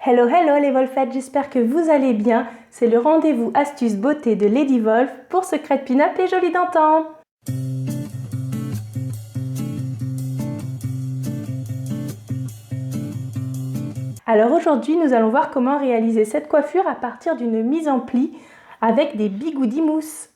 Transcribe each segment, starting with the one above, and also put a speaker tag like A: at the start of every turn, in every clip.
A: Hello hello les Wolfettes, j'espère que vous allez bien. C'est le rendez-vous astuce beauté de Lady Wolf pour Secret Pin-Up et Joli d'antan. Alors aujourd'hui, nous allons voir comment réaliser cette coiffure à partir d'une mise en pli avec des bigoudis mousse.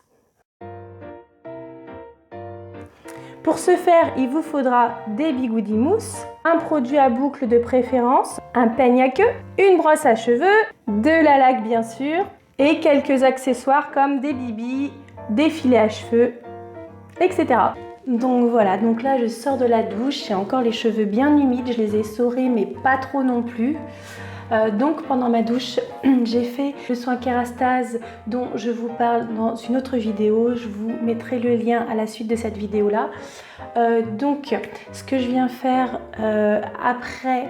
A: Pour ce faire, il vous faudra des bigoudis mousse, un produit à boucle de préférence, un peigne à queue, une brosse à cheveux, de la laque bien sûr, et quelques accessoires comme des bibis, des filets à cheveux, etc. Donc voilà, donc là je sors de la douche, j'ai encore les cheveux bien humides, je les ai essorés mais pas trop non plus. Donc pendant ma douche, j'ai fait le soin Kérastase dont je vous parle dans une autre vidéo. Je vous mettrai le lien à la suite de cette vidéo là. Donc ce que je viens faire après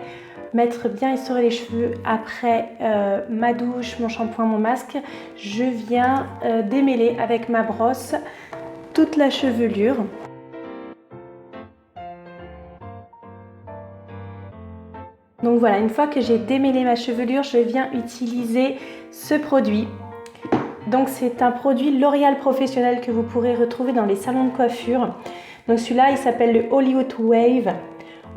A: m'être bien essoré les cheveux, après ma douche, mon shampoing, mon masque, je viens démêler avec ma brosse toute la chevelure. Donc voilà, une fois que j'ai démêlé ma chevelure, je viens utiliser ce produit. Donc c'est un produit L'Oréal Professionnel que vous pourrez retrouver dans les salons de coiffure. Donc celui-là, il s'appelle le Hollywood Wave.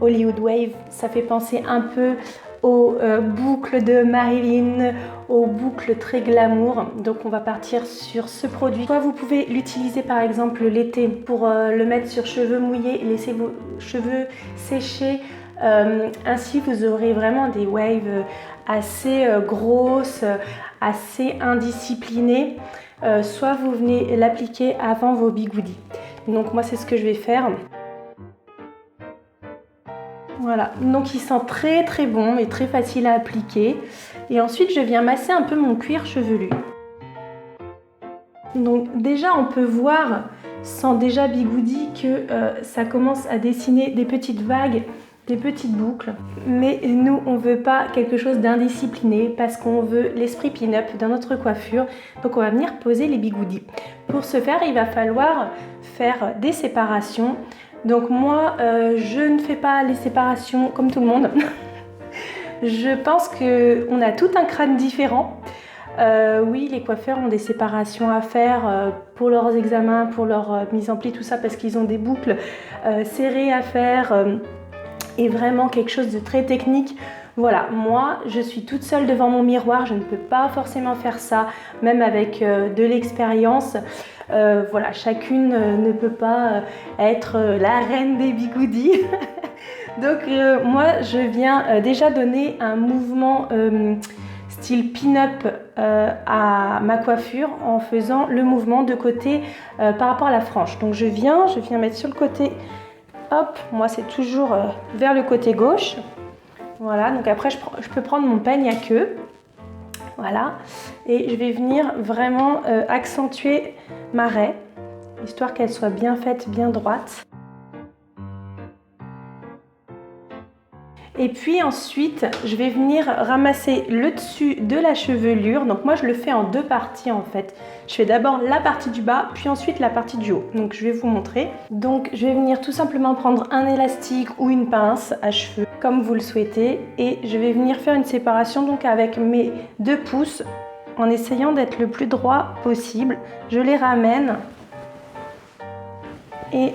A: Hollywood Wave, ça fait penser un peu aux boucles de Marilyn, aux boucles très glamour. Donc on va partir sur ce produit. Soit vous pouvez l'utiliser par exemple l'été pour le mettre sur cheveux mouillés et laisser vos cheveux sécher. Ainsi vous aurez vraiment des waves assez grosses, assez indisciplinées. Soit vous venez l'appliquer avant vos bigoudis. Donc moi c'est ce que je vais faire. Voilà, donc il sent très très bon et très facile à appliquer. Et ensuite je viens masser un peu mon cuir chevelu. Donc déjà on peut voir sans déjà bigoudi que ça commence à dessiner des petites vagues, des petites boucles, mais nous on veut pas quelque chose d'indiscipliné parce qu'on veut l'esprit pin-up dans notre coiffure, donc on va venir poser les bigoudis. Pour ce faire, il va falloir faire des séparations. Donc moi je ne fais pas les séparations comme tout le monde. Je pense qu'on a tout un crâne différent. Oui, les coiffeurs ont des séparations à faire pour leurs examens, pour leur mise en pli, tout ça, parce qu'ils ont des boucles serrées à faire. Et vraiment quelque chose de très technique. Voilà, moi je suis toute seule devant mon miroir, je ne peux pas forcément faire ça, même avec de l'expérience. Voilà, chacune ne peut pas être la reine des bigoudis. Donc moi je viens déjà donner un mouvement style pin-up à ma coiffure en faisant le mouvement de côté par rapport à la frange. Donc je viens mettre sur le côté. Hop, moi c'est toujours vers le côté gauche. Voilà, donc après je peux prendre mon peigne à queue. Voilà, et je vais venir vraiment accentuer ma raie, histoire qu'elle soit bien faite, bien droite. Et puis ensuite, je vais venir ramasser le dessus de la chevelure. Donc moi, je le fais en deux parties en fait. Je fais d'abord la partie du bas, puis ensuite la partie du haut. Donc je vais vous montrer. Donc je vais venir tout simplement prendre un élastique ou une pince à cheveux, comme vous le souhaitez. Et je vais venir faire une séparation donc avec mes 2 pouces, en essayant d'être le plus droit possible. Je les ramène et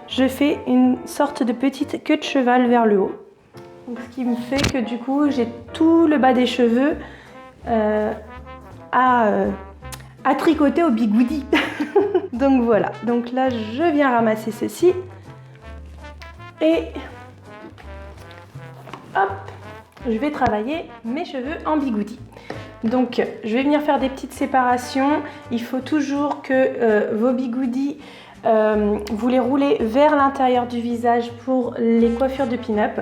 A: je fais une sorte de petite queue de cheval vers le haut. Donc, ce qui me fait que du coup j'ai tout le bas des cheveux à tricoter au bigoudi. Donc voilà, donc là je viens ramasser ceci et hop, je vais travailler mes cheveux en bigoudi. Donc je vais venir faire des petites séparations. Il faut toujours que vos bigoudis vous les roulez vers l'intérieur du visage pour les coiffures de pin-up.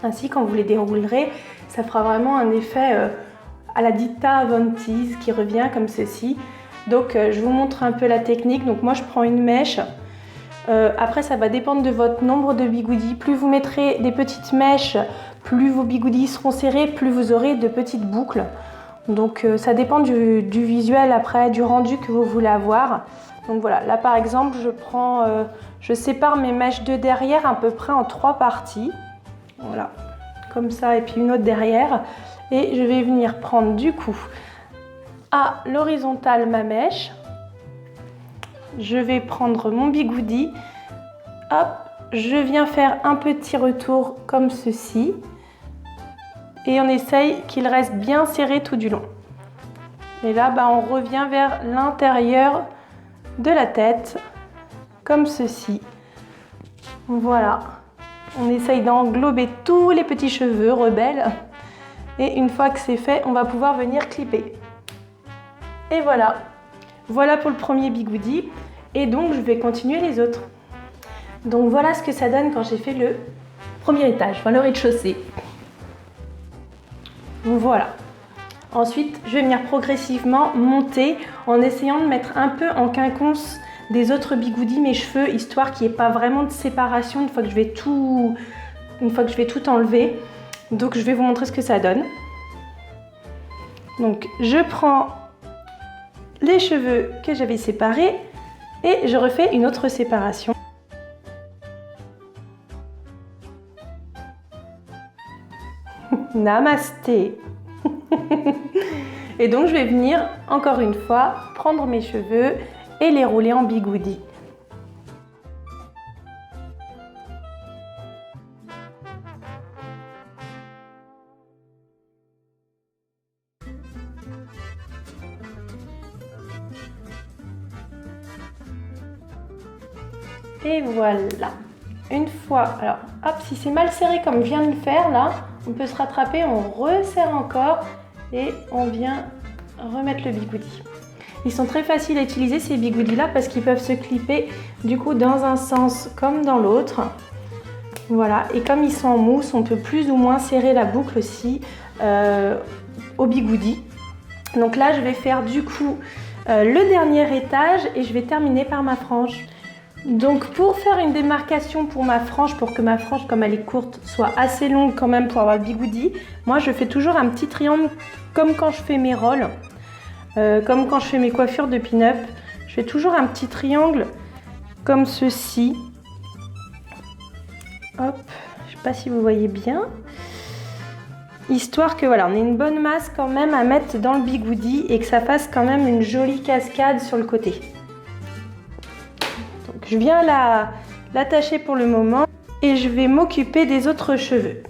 A: Ainsi, quand vous les déroulerez, ça fera vraiment un effet à la Dita Von Teese qui revient comme ceci. Donc je vous montre un peu la technique. Donc moi je prends une mèche. Après ça va dépendre de votre nombre de bigoudis. Plus vous mettrez des petites mèches, plus vos bigoudis seront serrés, plus vous aurez de petites boucles. Donc ça dépend du visuel après, du rendu que vous voulez avoir. Donc voilà, là par exemple je sépare mes mèches de derrière à peu près en 3 parties. Voilà, comme ça, et puis une autre derrière. Et je vais venir prendre du coup à l'horizontale ma mèche. Je vais prendre mon bigoudi. Hop, je viens faire un petit retour comme ceci. Et on essaye qu'il reste bien serré tout du long. Et là, on revient vers l'intérieur de la tête, comme ceci. Voilà. On essaye d'englober tous les petits cheveux rebelles. Et une fois que c'est fait, on va pouvoir venir clipper. Et voilà. Voilà pour le premier bigoudi. Et donc, je vais continuer les autres. Donc, voilà ce que ça donne quand j'ai fait le premier étage, enfin le rez-de-chaussée. Voilà. Ensuite, je vais venir progressivement monter en essayant de mettre un peu en quinconce des autres bigoudis mes cheveux, histoire qu'il n'y ait pas vraiment de séparation une fois que je vais tout enlever. Donc, je vais vous montrer ce que ça donne. Donc, je prends les cheveux que j'avais séparés et je refais une autre séparation. Namasté. Et donc je vais venir encore une fois prendre mes cheveux et les rouler en bigoudi. Et voilà. Une fois, alors hop, si c'est mal serré comme je viens de le faire là, on peut se rattraper, on resserre encore et on vient remettre le bigoudi. Ils sont très faciles à utiliser ces bigoudis là parce qu'ils peuvent se clipper du coup dans un sens comme dans l'autre. Voilà, et comme ils sont en mousse, on peut plus ou moins serrer la boucle aussi au bigoudi. Donc là, je vais faire du coup le dernier étage et je vais terminer par ma frange. Donc pour faire une démarcation pour ma frange, pour que ma frange, comme elle est courte, soit assez longue quand même pour avoir le bigoudi, moi je fais toujours un petit triangle comme quand je fais mes rolls, comme quand je fais mes coiffures de pin-up. Je fais toujours un petit triangle comme ceci. Hop, je sais pas si vous voyez bien. Histoire que voilà, on ait une bonne masse quand même à mettre dans le bigoudi et que ça fasse quand même une jolie cascade sur le côté. Je viens l'attacher pour le moment et je vais m'occuper des autres cheveux.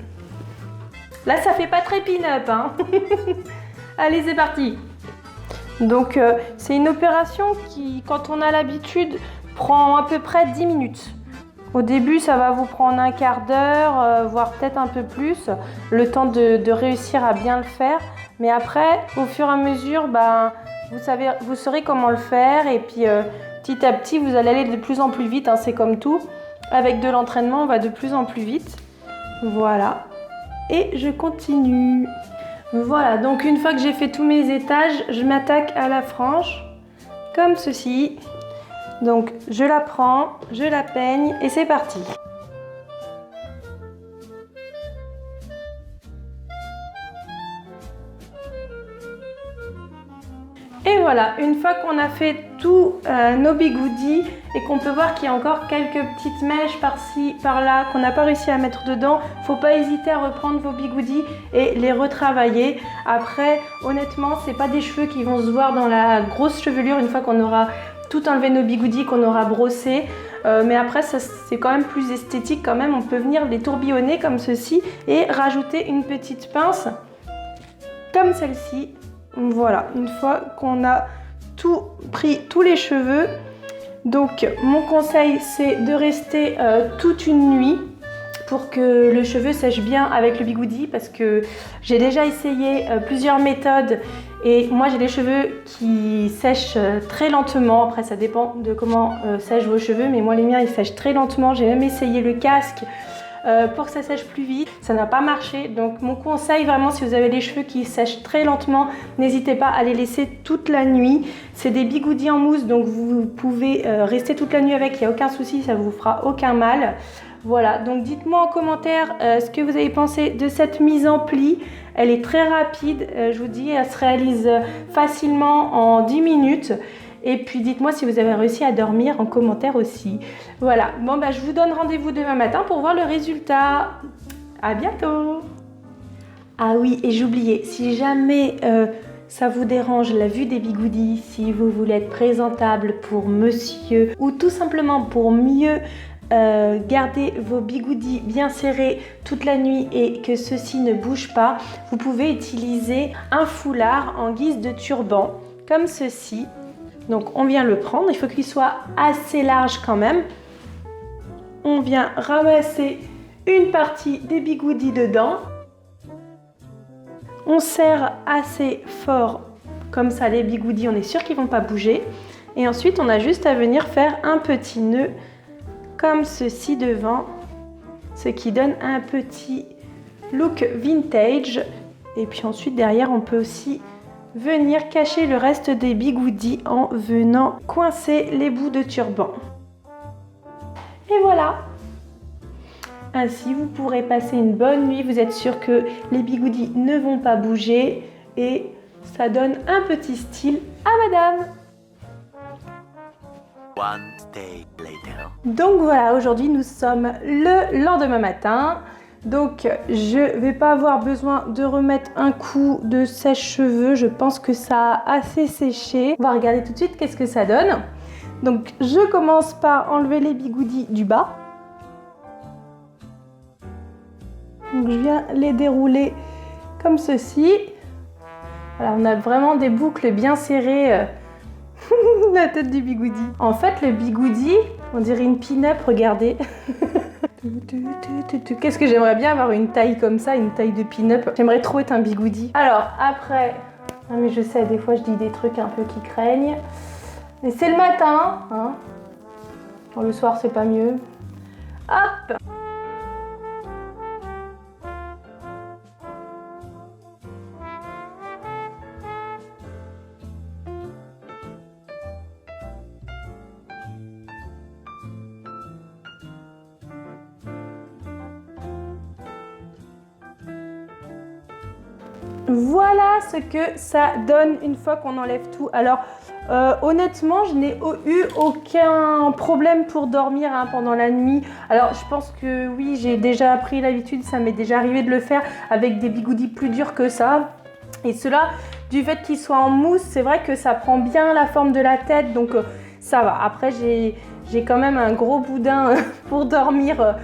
A: Là, ça fait pas très pin-up, hein. Allez, c'est parti. Donc, c'est une opération qui, quand on a l'habitude, prend à peu près 10 minutes. Au début, ça va vous prendre un quart d'heure, voire peut-être un peu plus, le temps de réussir à bien le faire. Mais après, au fur et à mesure, vous saurez comment le faire et puis... petit à petit, vous allez aller de plus en plus vite, hein, c'est comme tout. Avec de l'entraînement, on va de plus en plus vite. Voilà. Et je continue. Voilà, donc une fois que j'ai fait tous mes étages, je m'attaque à la frange, comme ceci. Donc, je la prends, je la peigne et c'est parti. Et voilà, une fois qu'on a fait tous nos bigoudis et qu'on peut voir qu'il y a encore quelques petites mèches par-ci, par-là qu'on n'a pas réussi à mettre dedans, faut pas hésiter à reprendre vos bigoudis et les retravailler. Après, honnêtement, c'est pas des cheveux qui vont se voir dans la grosse chevelure une fois qu'on aura tout enlevé nos bigoudis, qu'on aura brossé. Mais après, c'est quand même plus esthétique quand même. On peut venir les tourbillonner comme ceci et rajouter une petite pince comme celle-ci. Voilà, une fois qu'on a tout pris, tous les cheveux. Donc mon conseil, c'est de rester toute une nuit pour que le cheveu sèche bien avec le bigoudi, parce que j'ai déjà essayé plusieurs méthodes et moi j'ai des cheveux qui sèchent très lentement. Après ça dépend de comment sèchent vos cheveux, mais moi les miens ils sèchent très lentement. J'ai même essayé le casque pour que ça sèche plus vite, ça n'a pas marché. Donc mon conseil vraiment, si vous avez les cheveux qui sèchent très lentement, n'hésitez pas à les laisser toute la nuit. C'est des bigoudis en mousse, donc vous pouvez rester toute la nuit avec, il n'y a aucun souci, ça vous fera aucun mal. Voilà, donc dites-moi en commentaire ce que vous avez pensé de cette mise en pli. Elle est très rapide, je vous dis, elle se réalise facilement en 10 minutes. Et puis dites-moi si vous avez réussi à dormir en commentaire aussi. Voilà, bon je vous donne rendez-vous demain matin pour voir le résultat. À bientôt! Ah oui, et j'oubliais, si jamais ça vous dérange la vue des bigoudis, si vous voulez être présentable pour monsieur ou tout simplement pour mieux garder vos bigoudis bien serrés toute la nuit et que ceux-ci ne bougent pas, vous pouvez utiliser un foulard en guise de turban comme ceci. Donc on vient le prendre, il faut qu'il soit assez large quand même. On vient ramasser une partie des bigoudis dedans. On serre assez fort, comme ça les bigoudis, on est sûr qu'ils ne vont pas bouger. Et ensuite, on a juste à venir faire un petit nœud, comme ceci devant, ce qui donne un petit look vintage. Et puis ensuite, derrière, on peut aussi venir cacher le reste des bigoudis en venant coincer les bouts de turban. Et voilà! Ainsi, vous pourrez passer une bonne nuit. Vous êtes sûr que les bigoudis ne vont pas bouger et ça donne un petit style à madame.
B: One day later.
A: Donc voilà, aujourd'hui nous sommes le lendemain matin. Donc je vais pas avoir besoin de remettre un coup de sèche-cheveux. Je pense que ça a assez séché. On va regarder tout de suite qu'est-ce que ça donne. Donc je commence par enlever les bigoudis du bas. Donc je viens les dérouler comme ceci. Voilà, on a vraiment des boucles bien serrées. La tête du bigoudi. En fait, le bigoudi, on dirait une pin-up, regardez. Qu'est-ce que j'aimerais bien avoir une taille comme ça, une taille de pin-up. J'aimerais trop être un bigoudi. Alors, après... Ah mais je sais, des fois je dis des trucs un peu qui craignent. Mais c'est le matin, hein. Bon, le soir, c'est pas mieux. Hop! Voilà ce que ça donne une fois qu'on enlève tout. Alors honnêtement, je n'ai eu aucun problème pour dormir pendant la nuit. Alors je pense que oui, j'ai déjà pris l'habitude, ça m'est déjà arrivé de le faire avec des bigoudis plus durs que ça. Et cela, du fait qu'ils soient en mousse, c'est vrai que ça prend bien la forme de la tête, donc ça va. Après, j'ai quand même un gros boudin pour dormir.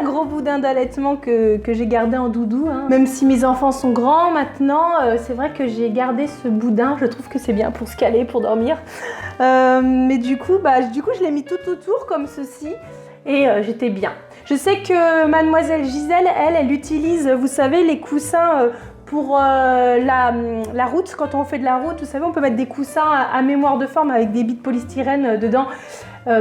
A: Un gros boudin d'allaitement que j'ai gardé en doudou. Hein. Même si mes enfants sont grands maintenant, c'est vrai que j'ai gardé ce boudin. Je trouve que c'est bien pour se caler, pour dormir. Mais du coup, je l'ai mis tout autour comme ceci et j'étais bien. Je sais que mademoiselle Gisèle, elle utilise, vous savez, les coussins pour la route. Quand on fait de la route, vous savez, on peut mettre des coussins à mémoire de forme avec des billes de polystyrène dedans.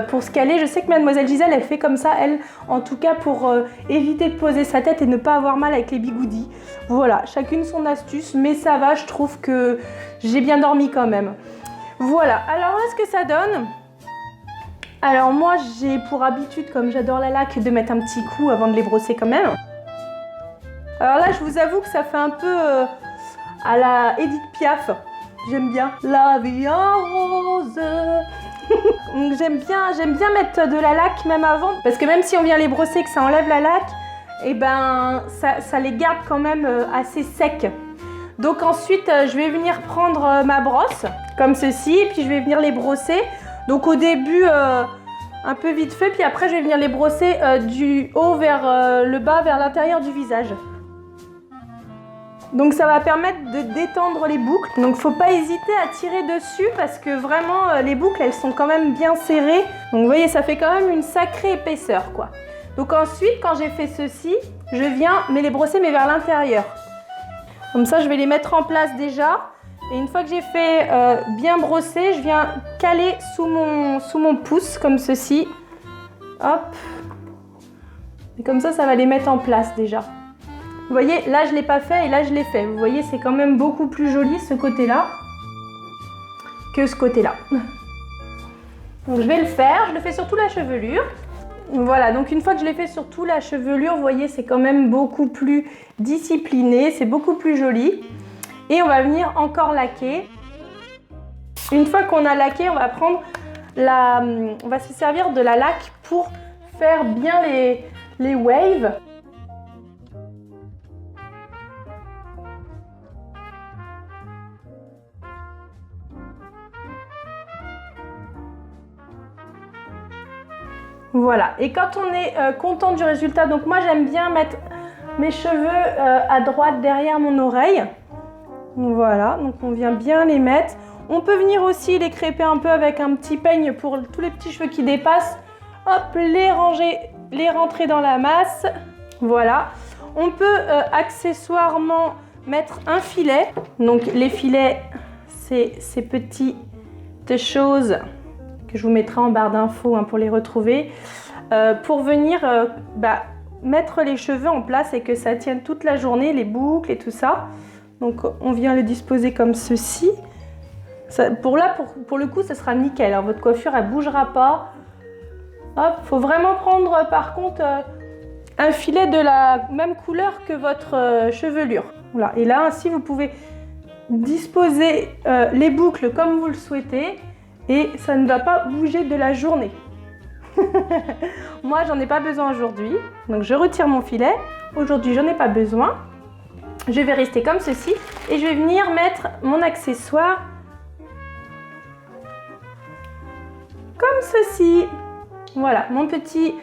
A: Pour se caler, je sais que mademoiselle Gisèle, elle fait comme ça, elle, en tout cas pour éviter de poser sa tête et ne pas avoir mal avec les bigoudis. Voilà, chacune son astuce, mais ça va, je trouve que j'ai bien dormi quand même. Voilà, alors là, ce que ça donne... Alors moi, j'ai pour habitude, comme j'adore la laque, de mettre un petit coup avant de les brosser quand même. Alors là, je vous avoue que ça fait un peu à la Edith Piaf. J'aime bien. La vie en rose. J'aime bien mettre de la laque même avant, parce que même si on vient les brosser et que ça enlève la laque, et ben ça les garde quand même assez secs. Donc ensuite je vais venir prendre ma brosse comme ceci, et puis je vais venir les brosser. Donc au début un peu vite fait, puis après je vais venir les brosser du haut vers le bas, vers l'intérieur du visage. Donc ça va permettre de détendre les boucles. Donc faut pas hésiter à tirer dessus parce que vraiment les boucles elles sont quand même bien serrées. Donc vous voyez, ça fait quand même une sacrée épaisseur quoi. Donc ensuite quand j'ai fait ceci, je viens les brosser mais vers l'intérieur. Comme ça je vais les mettre en place déjà. Et une fois que j'ai fait bien brosser, je viens caler sous mon pouce comme ceci. Hop. Et comme ça va les mettre en place déjà. Vous voyez, là je ne l'ai pas fait et là je l'ai fait. Vous voyez, c'est quand même beaucoup plus joli ce côté-là que ce côté-là. Donc je vais le faire, je le fais sur toute la chevelure. Voilà, donc une fois que je l'ai fait sur toute la chevelure, vous voyez, c'est quand même beaucoup plus discipliné, c'est beaucoup plus joli. Et on va venir encore laquer. Une fois qu'on a laqué, on va prendre on va se servir de la laque pour faire bien les waves. Voilà, et quand on est content du résultat, donc moi j'aime bien mettre mes cheveux à droite derrière mon oreille. Voilà, donc on vient bien les mettre. On peut venir aussi les crêper un peu avec un petit peigne pour tous les petits cheveux qui dépassent. Hop, les ranger, les rentrer dans la masse. Voilà. On peut accessoirement mettre un filet. Donc les filets, c'est ces petites choses que je vous mettrai en barre d'infos pour les retrouver. Pour venir mettre les cheveux en place et que ça tienne toute la journée, les boucles et tout ça. Donc on vient le disposer comme ceci. Ça, pour le coup, ça sera nickel. Alors, votre coiffure, elle ne bougera pas. Hop, faut vraiment prendre par contre un filet de la même couleur que votre chevelure. Voilà. Et là, ainsi, vous pouvez disposer les boucles comme vous le souhaitez et ça ne va pas bouger de la journée. Moi, j'en ai pas besoin aujourd'hui. Donc, je retire mon filet. Aujourd'hui, j'en ai pas besoin. Je vais rester comme ceci et je vais venir mettre mon accessoire comme ceci. Voilà, mon petit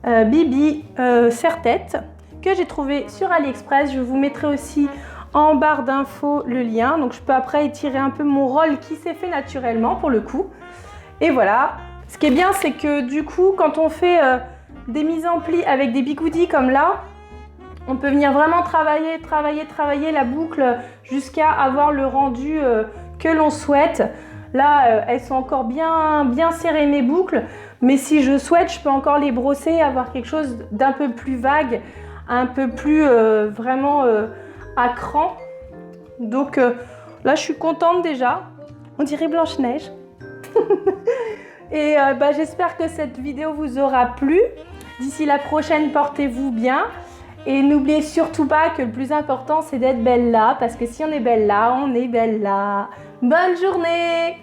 A: bibi serre-tête que j'ai trouvé sur AliExpress. Je vous mettrai aussi en barre d'infos le lien. Donc je peux après étirer un peu mon rôle qui s'est fait naturellement pour le coup. Et voilà. Ce qui est bien, c'est que du coup, quand on fait des mises en pli avec des bigoudis comme là, on peut venir vraiment travailler la boucle jusqu'à avoir le rendu que l'on souhaite. Là, elles sont encore bien serrées mes boucles, mais si je souhaite, je peux encore les brosser, avoir quelque chose d'un peu plus vague, un peu plus vraiment à cran. Donc là, je suis contente déjà. On dirait Blanche-Neige. Et j'espère que cette vidéo vous aura plu. D'ici la prochaine, portez-vous bien. Et n'oubliez surtout pas que le plus important, c'est d'être belle là, parce que si on est belle là, on est belle là. Bonne journée!